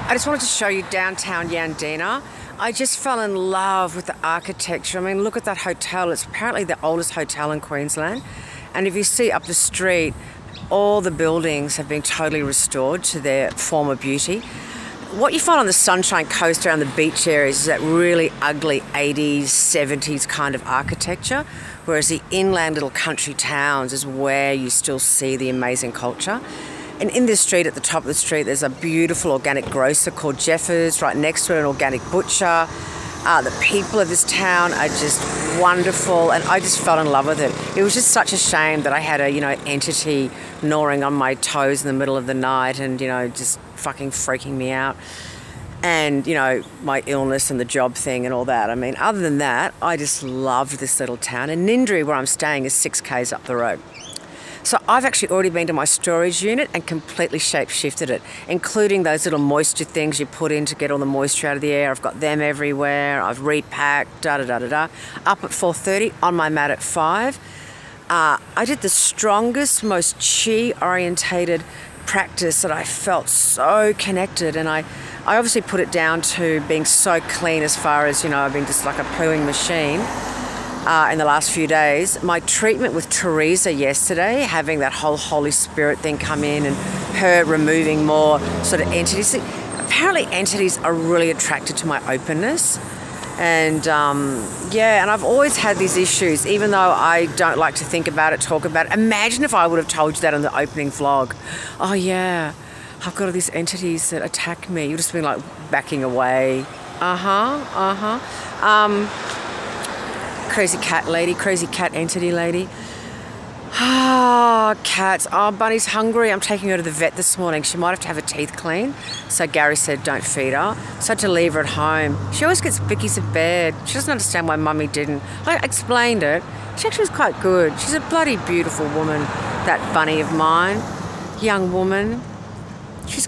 I just wanted to show you downtown Yandina. I just fell in love with the architecture. I mean, look at that hotel. It's apparently the oldest hotel in Queensland. And if you see up the street, all the buildings have been totally restored to their former beauty. What you find on the Sunshine Coast around the beach areas is that really ugly 80s, 70s kind of architecture, whereas the inland little country towns is where you still see the amazing culture. And in this street, at the top of the street, there's a beautiful organic grocer called Jeffers, right next to it, an organic butcher. The people of this town are just wonderful, and I just fell in love with it. It was just such a shame that I had a, entity gnawing on my toes in the middle of the night and, just fucking freaking me out. And, my illness and the job thing and all that. I mean, other than that, I just loved this little town. And Nindri, where I'm staying, is 6 k's up the road. So I've actually already been to my storage unit and completely shape-shifted it, including those little moisture things you put in to get all the moisture out of the air. I've got them everywhere. I've repacked, da-da-da-da-da. Up at 4:30, on my mat at 5. I did the strongest, most chi-orientated practice that I felt so connected. And I obviously put it down to being so clean as far as, I've been just like a pooing machine. In the last few days. My treatment with Teresa yesterday, having that whole Holy Spirit thing come in and her removing more sort of entities. Apparently entities are really attracted to my openness. And and I've always had these issues, even though I don't like to think about it, talk about it. Imagine if I would have told you that on the opening vlog. Oh yeah, I've got all these entities that attack me. You've just been like backing away. Crazy cat lady, crazy cat entity lady. Cats. Oh, Bunny's hungry. I'm taking her to the vet this morning. She might have to have her teeth cleaned. So Gary said don't feed her. So I had to leave her at home. She always gets bickies of bed. She doesn't understand why Mummy didn't. I explained it. She actually was quite good. She's a bloody beautiful woman, that Bunny of mine. Young woman. She's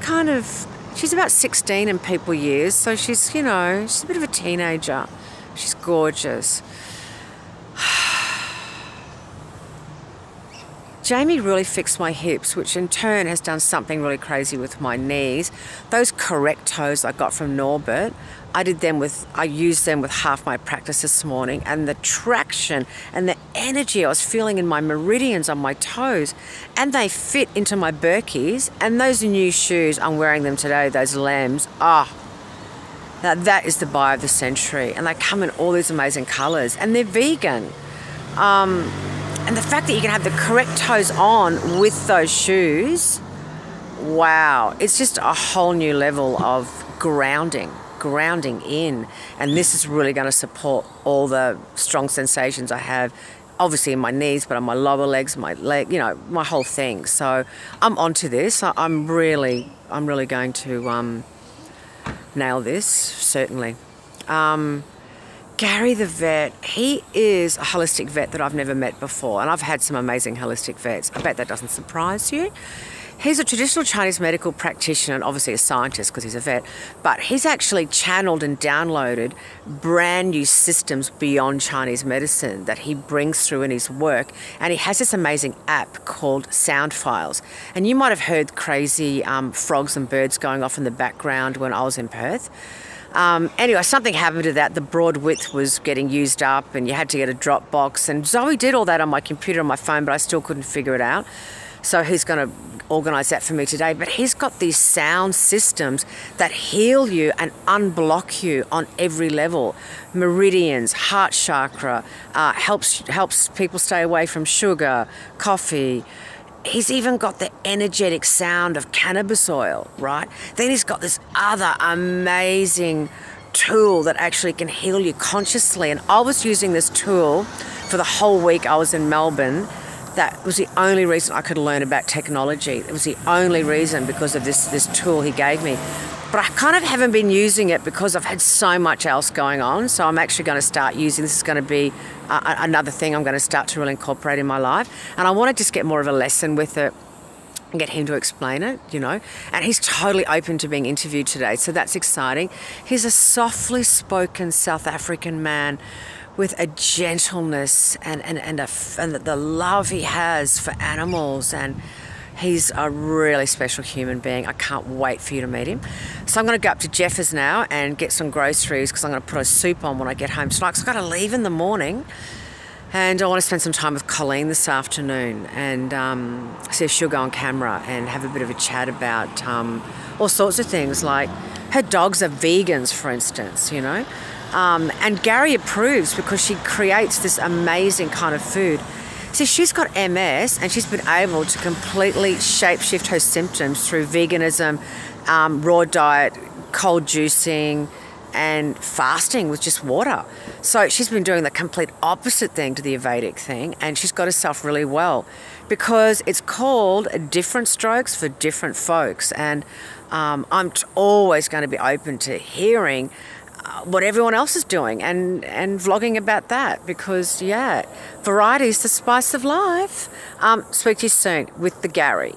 about 16 in people years. So she's a bit of a teenager. She's gorgeous. Jamie really fixed my hips, which in turn has done something really crazy with my knees. Those correct toes I got from Norbert, I used them with half my practice this morning, and the traction and the energy I was feeling in my meridians on my toes, and they fit into my Birkies, and those new shoes, I'm wearing them today, those lambs, now that is the buy of the century, and they come in all these amazing colours, and they're vegan. And the fact that you can have the correct toes on with those shoes, wow, it's just a whole new level of grounding in. And this is really going to support all the strong sensations I have, obviously in my knees, but on my lower legs, my leg, my whole thing. So I'm onto this. I'm really going to nail this, certainly. Gary the vet, he is a holistic vet that I've never met before, and I've had some amazing holistic vets. I bet that doesn't surprise you. He's a traditional Chinese medical practitioner and obviously a scientist because he's a vet, but he's actually channeled and downloaded brand new systems beyond Chinese medicine that he brings through in his work, and he has this amazing app called Sound Files. And you might have heard crazy frogs and birds going off in the background when I was in Perth. Anyway, something happened to that. The broad width was getting used up and you had to get a drop box. And Zoe did all that on my computer, on my phone, but I still couldn't figure it out. So he's going to organise that for me today. But he's got these sound systems that heal you and unblock you on every level. Meridians, heart chakra, helps people stay away from sugar, coffee. He's even got the energetic sound of cannabis oil, right? Then he's got this other amazing tool that actually can heal you consciously. And I was using this tool for the whole week I was in Melbourne. That was the only reason I could learn about technology. It was the only reason, because of this tool he gave me. But I kind of haven't been using it because I've had so much else going on. So I'm actually going to start using this. Is going to be another thing I'm going to start to really incorporate in my life. And I want to just get more of a lesson with it and get him to explain it, And he's totally open to being interviewed today. So that's exciting. He's a softly spoken South African man with a gentleness and the love he has for animals, and He's a really special human being. I can't wait for you to meet him. So I'm going to go up to Jeffers now and get some groceries because I'm going to put a soup on when I get home tonight because I've got to leave in the morning. And I want to spend some time with Colleen this afternoon and see if she'll go on camera and have a bit of a chat about all sorts of things, like her dogs are vegans, for instance, you know. And Gary approves because she creates this amazing kind of food. See, she's got MS and she's been able to completely shapeshift her symptoms through veganism, raw diet, cold juicing, and fasting with just water. So she's been doing the complete opposite thing to the Vedic thing, and she's got herself really well because it's called different strokes for different folks. And I'm always going to be open to hearing what everyone else is doing and vlogging about that because, yeah, variety is the spice of life. Speak to you soon with the Gary.